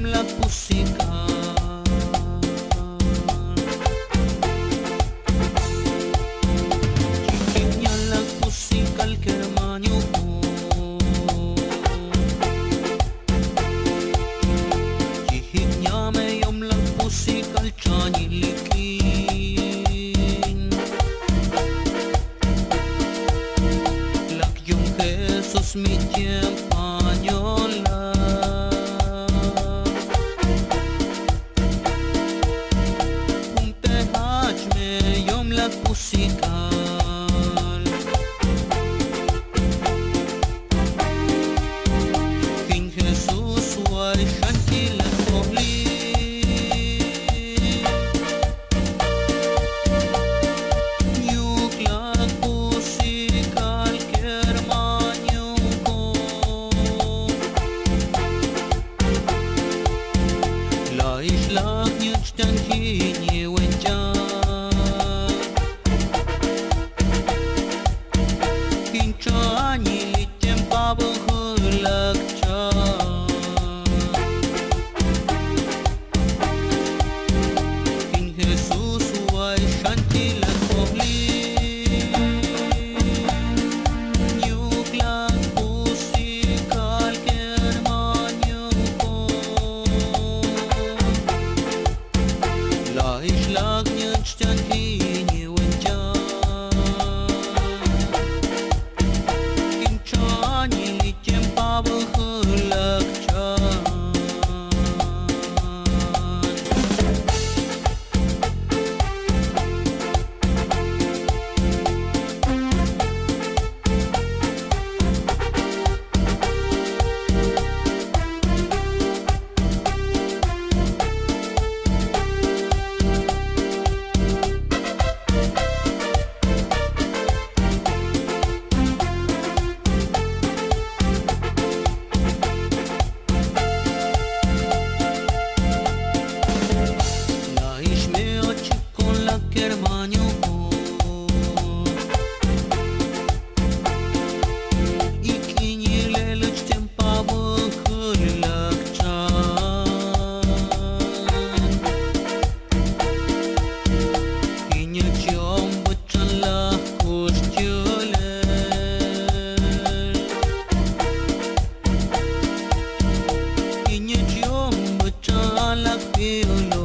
la pusica. Chiquilla la pusica al kermanyo ko. Chiquilla me yom la pusica al chanilikin. Lak yung Jesus mi tiempanyola. Musical King Jesus why shanti la kohli Yukla musical kermanyo ko La islah nyuchtan hini wenjan Kinchani litem pabhulak cha King Jesus why shanti la kohli Nyukla pusikal kermanyo ko La ishlag nyuchtan hini wenjan Летим по выхылок Kermanyo ko Ikinilelëq tem pabëhëllak qan Injë qom bëqan lah kushtjëlel Injë qom bëqan lah pjëllel